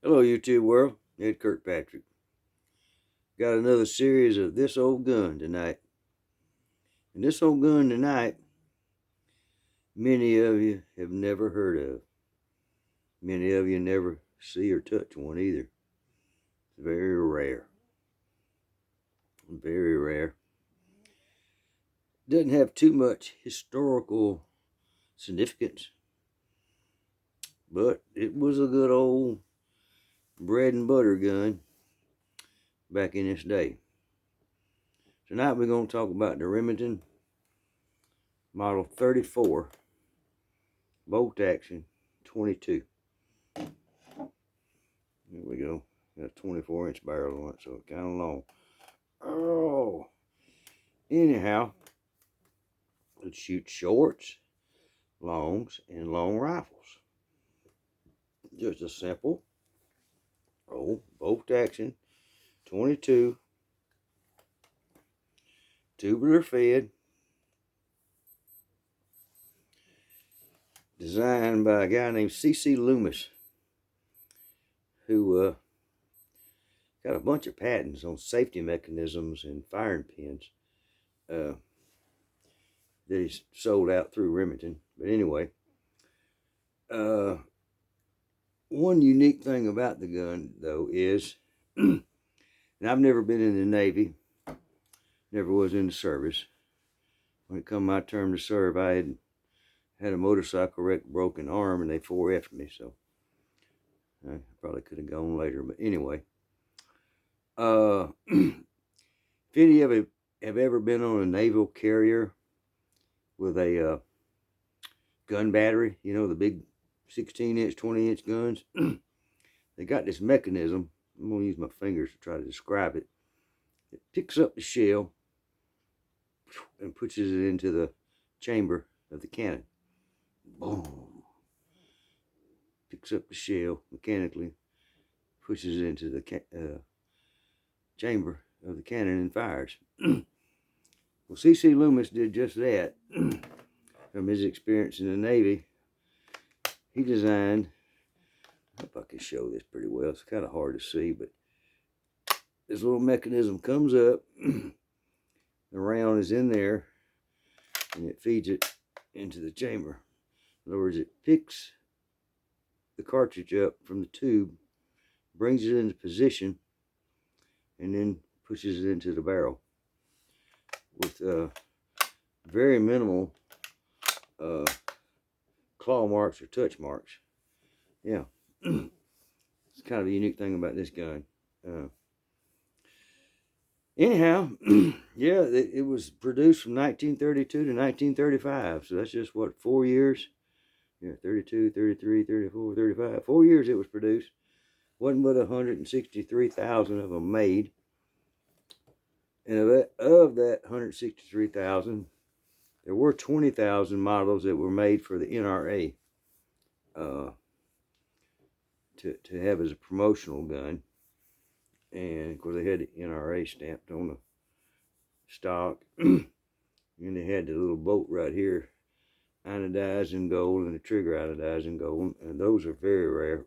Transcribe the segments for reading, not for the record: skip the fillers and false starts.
Hello, YouTube world. Ed Kirkpatrick. Got another series of This Old Gun tonight. And this old gun tonight, many of you have never heard of. Many of you never see or touch one either. It's very rare. Very rare. Doesn't have too much historical significance, but it was a good old bread and butter gun back in its day. Tonight we're going to talk about the Remington Model 34 bolt action 22. There we go. Got a 24-inch barrel on it, so it's kind of long. Oh, anyhow, it shoots shorts, longs, and long rifles. Just a simple bolt action 22 tubular fed, designed by a guy named C.C. Loomis, who got a bunch of patents on safety mechanisms and firing pins that he's sold out through Remington. But anyway, one unique thing about the gun, though, is, and I've never been in the Navy, never was in the service. When it come my turn to serve, I had a motorcycle wreck, broken arm, and they 4F'd me, so I probably could have gone later. But anyway, if any of you have ever been on a naval carrier with a gun battery, you know, the big 16-inch, 20-inch guns, they got this mechanism. I'm going to use my fingers to try to describe it. It picks up the shell and pushes it into the chamber of the cannon. Boom. Picks up the shell mechanically, pushes it into the chamber of the cannon and fires. Well, C.C. Loomis did just that. From his experience in the Navy, he designed, I hope I can show this pretty well. It's kind of hard to see, but this little mechanism comes up, the round is in there, and it feeds it into the chamber. In other words, it picks the cartridge up from the tube, brings it into position, and then pushes it into the barrel with very minimal claw marks or touch marks. Yeah, it's kind of a unique thing about this gun. Anyhow, yeah, it was produced from 1932 to 1935, so that's just what, 4 years? Yeah, 32, 33, 34, 35. 4 years it was produced. Wasn't but 163,000 of them made. And of that 163,000, there were 20,000 models that were made for the NRA to have as a promotional gun. And of course, they had the NRA stamped on the stock. And they had the little bolt right here, anodized in gold, and the trigger anodized in gold. And those are very rare.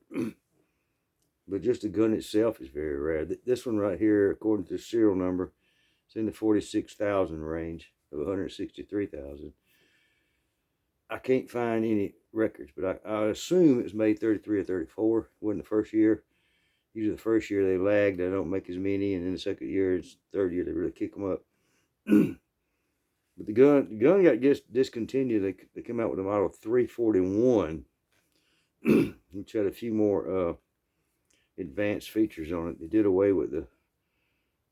But just the gun itself is very rare. This one right here, according to the serial number, it's in the 46,000 range of 163,000. I can't find any records, but I assume it was made 33 or 34. It wasn't the first year. Usually the first year they lag, they don't make as many, and then the second year, it's third year, they really kick them up. But the gun got discontinued. They came out with a model 341, which had a few more advanced features on it. They did away with the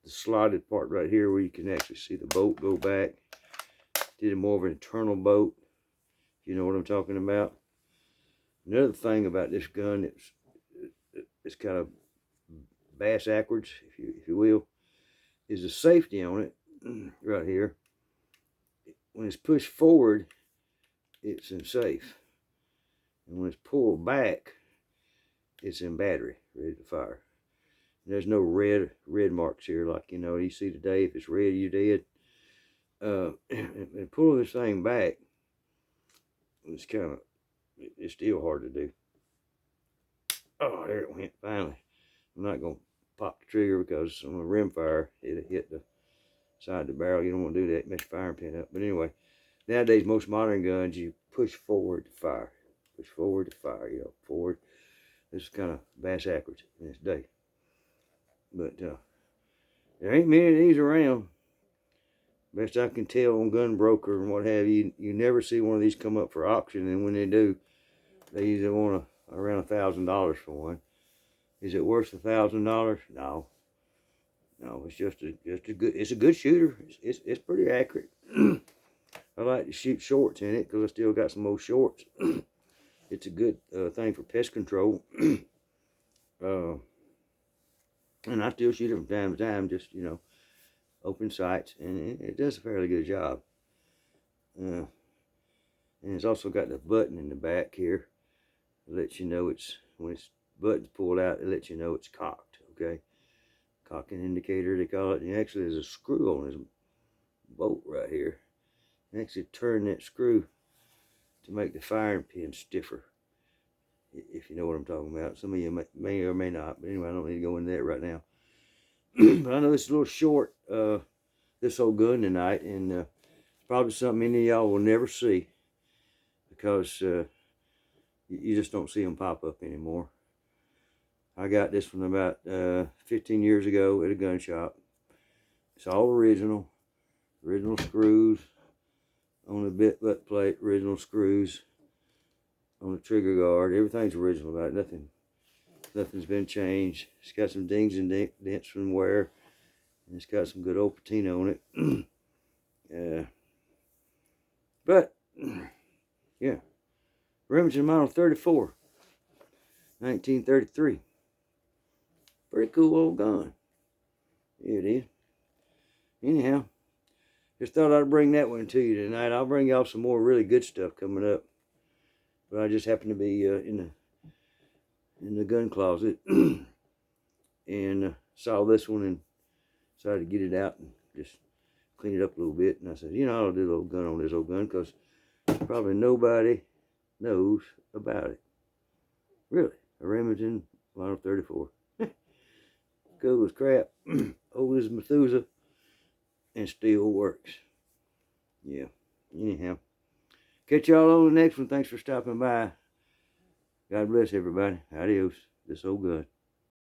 slotted part right here where you can actually see the bolt go back. Did a more of an internal bolt, if you know what I'm talking about. Another thing about this gun, it's kind of bass backwards, if you will, is the safety on it right here. When it's pushed forward, it's in safe, and when it's pulled back, it's in battery, ready to fire. And there's no red marks here, like you see today. If it's red, you're dead. And pulling this thing back, it's still hard to do. Oh, there it went, finally. I'm not going to pop the trigger because on a rimfire, it'll hit the side of the barrel. You don't want to do that, mess your firing pin up. But anyway, nowadays, most modern guns, you push forward to fire. Push forward to fire, forward. This is kind of bass accuracy in this day. But there ain't many of these around. Best I can tell on Gun Broker and what have you, you never see one of these come up for auction. And when they do, they usually want around $1,000 for one. Is it worth $1,000? No. No, it's just a good. It's a good shooter. It's pretty accurate. I like to shoot shorts in it because I still got some old shorts. It's a good thing for pest control. And I still shoot it from time to time, just open sights, and it does a fairly good job. And it's also got the button in the back here. It lets you know when its button's pulled out. It lets you know it's cocked. Okay. Cocking indicator, they call it. And actually, there's a screw on this bolt right here. You actually turn that screw to make the firing pin stiffer, if you know what I'm talking about. Some of you may or may not, but anyway, I don't need to go into that right now. But I know it's a little short, this old gun tonight, and it's probably something any of y'all will never see because you just don't see them pop up anymore. I got this one about 15 years ago at a gun shop. It's all original screws on the butt plate, original screws on the trigger guard. Everything's original about it. Nothing's been changed. It's got some dings and dents from wear, and it's got some good old patina on it. But yeah, Remington Model 34, 1933. Pretty cool old gun. Yeah, it is. Anyhow, just thought I'd bring that one to you tonight. I'll bring y'all some more really good stuff coming up. But I just happen to be in the gun closet and saw this one and decided to get it out and just clean it up a little bit. And I said, I'll do a little gun on this old gun because probably nobody knows about it. Really, a Remington Model 34. Cool as crap, old as Methuselah, and still works. Yeah, anyhow. Catch y'all on the next one. Thanks for stopping by. God bless everybody. Adios. This old gun.